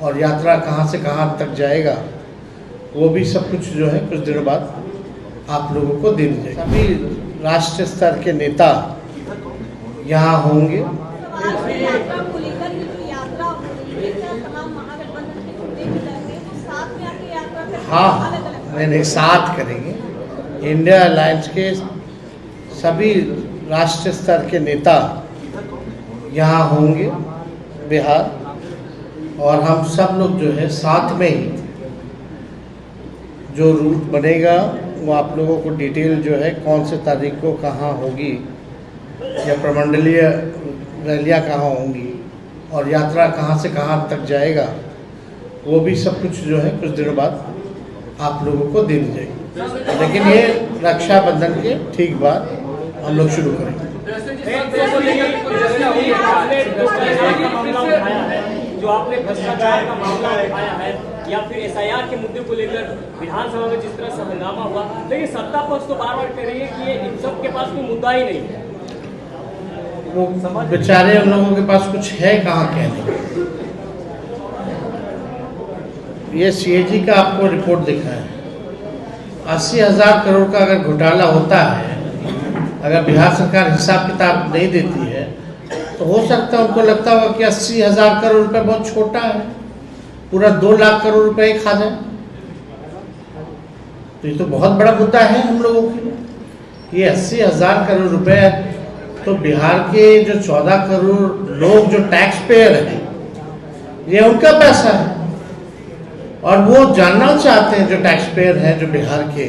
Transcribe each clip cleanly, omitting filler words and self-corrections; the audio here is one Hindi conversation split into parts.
और यात्रा कहाँ से कहाँ तक जाएगा वो भी सब कुछ जो है कुछ दिनों बाद आप लोगों को दे दी जाएगी। सभी राष्ट्रीय स्तर के नेता यहाँ होंगे। हाँ, नहीं साथ करेंगे। इंडिया अलायंस के सभी राष्ट्रीय स्तर के नेता यहाँ होंगे बिहार, और हम सब लोग जो है साथ में ही जो रूट बनेगा वो आप लोगों को डिटेल जो है कौन से तारीख को कहाँ होगी या प्रमंडलीय रैलियाँ कहाँ होंगी और यात्रा कहाँ से कहाँ तक जाएगा वो भी सब कुछ जो है कुछ दिनों बाद आप लोगों को दे दी जाएगी। लेकिन ये रक्षाबंधन के ठीक बाद हम लोग शुरू करेंगे। जो आपने भ्रष्टाचार का मामला उठाया है या फिर एसआईआर के मुद्दे को लेकर विधानसभा में जिस तरह से हंगामा हुआ, लेकिन सत्ता पक्ष तो बार बार कह रही है कि ये इन सब के पास कोई मुद्दा ही नहीं है। वो बेचारे उन लोगों के पास कुछ है कहाँ कहने। ये सीएजी का आपको रिपोर्ट दिखा है, 80,000 करोड़ का अगर घोटाला होता है, अगर बिहार सरकार हिसाब किताब नहीं देती है तो हो सकता है उनको लगता होगा कि 80,000 करोड़ रुपए बहुत छोटा है, पूरा 2 लाख करोड़ रुपए ही खा जाए। तो ये तो बहुत बड़ा मुद्दा है हम लोगों के लिए। ये 80,000 करोड़ रुपए तो बिहार के जो 14 करोड़ लोग जो टैक्स पेयर हैं, ये उनका पैसा है और वो जानना चाहते हैं जो टैक्स पेयर हैं जो बिहार के,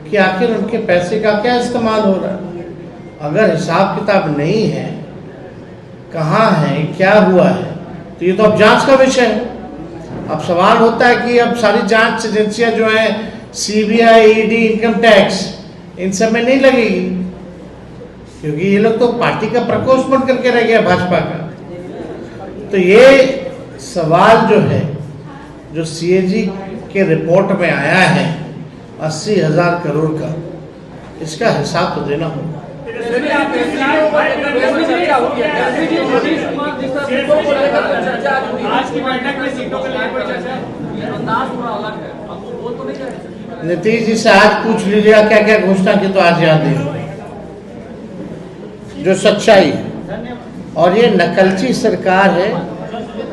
कि आखिर उनके पैसे का क्या इस्तेमाल हो रहा है। अगर हिसाब किताब नहीं है, कहाँ है, क्या हुआ है, तो ये तो अब जांच का विषय है। अब सवाल होता है कि अब सारी जांच एजेंसियां जो हैं, सीबीआई, ईडी, इनकम टैक्स, इन सब में नहीं लगेगी, क्योंकि ये लोग तो पार्टी का प्रकोष्ठ बन करके रह गया भाजपा का। तो ये सवाल जो है, जो सीएजी के रिपोर्ट में आया है 80,000 करोड़ का, इसका हिसाब तो देना होगा। नीतीश जी से आज पूछ लीजिएगा क्या क्या घोषणा की, तो आज याद नहीं जो सच्चाई है। और ये नकलची सरकार है,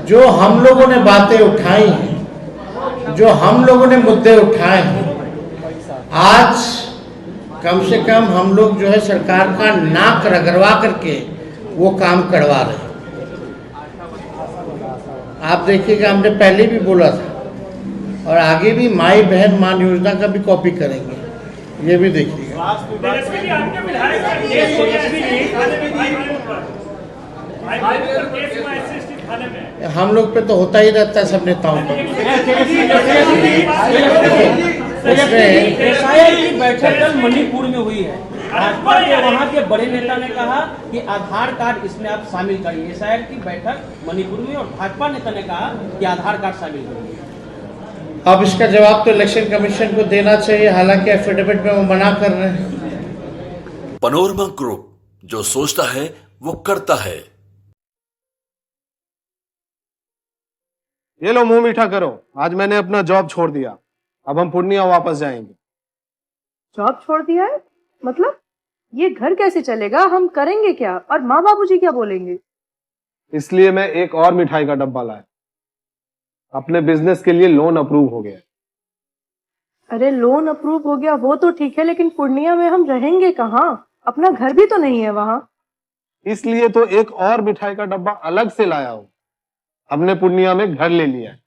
जो हम लोगों ने बातें उठाई हैं, जो हम लोगों ने मुद्दे उठाए हैं, आज कम से कम हम लोग जो है सरकार का नाक रगड़वा करके वो काम करवा रहे हैं। आप देखिएगा, हमने पहले भी बोला था और आगे भी माई बहन मान योजना का भी कॉपी करेंगे, ये भी देखिएगा। हम लोग पे तो होता ही रहता है सब नेताओं पर। बैठक कल मणिपुर में हुई है, भाजपा के वहाँ के बड़े नेता ने कहा कि आधार कार्ड इसमें आप शामिल करिए। एसआईआर की बैठक मणिपुर में और भाजपा नेता ने कहा कि आधार कार्ड शामिल करिए। अब इसका जवाब तो इलेक्शन कमीशन को देना चाहिए, हालांकि एफिडेविट में वो मना कर रहे हैं। पैनोरमा ग्रुप, जो सोचता है वो करता है। ये लो मुंह मीठा करो, आज मैंने अपना जॉब छोड़ दिया, अब हम पूर्णिया वापस जाएंगे। जॉब छोड़ दिया है? मतलब ये घर कैसे चलेगा, हम करेंगे क्या, और माँ बाबूजी क्या बोलेंगे? इसलिए मैं एक और मिठाई का डब्बा लाया, अपने बिजनेस के लिए लोन अप्रूव हो गया। अरे लोन अप्रूव हो गया वो तो ठीक है, लेकिन पूर्णिया में हम रहेंगे कहाँ? अपना घर भी तो नहीं है वहाँ। इसलिए तो एक और मिठाई का डब्बा अलग से लाया हूँ। हमने पूर्णिया में घर ले लिया है,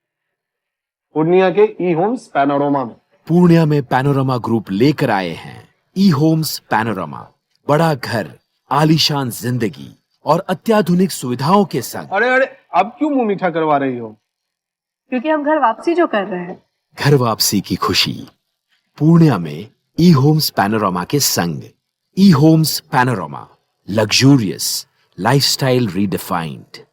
पूर्णिया के ई होम्स पैनोरमा में। पूर्णिया में पैनोरमा ग्रुप लेकर आए हैं ई होम्स पैनोरमा, बड़ा घर, आलीशान जिंदगी और अत्याधुनिक सुविधाओं के संग। अरे अरे, अब क्यों मुंह मीठा करवा रही हो? क्योंकि हम घर वापसी जो कर रहे हैं। घर वापसी की खुशी पूर्णिया में ई होम्स पैनोरमा के संग। E homes panorama, luxurious lifestyle redefined.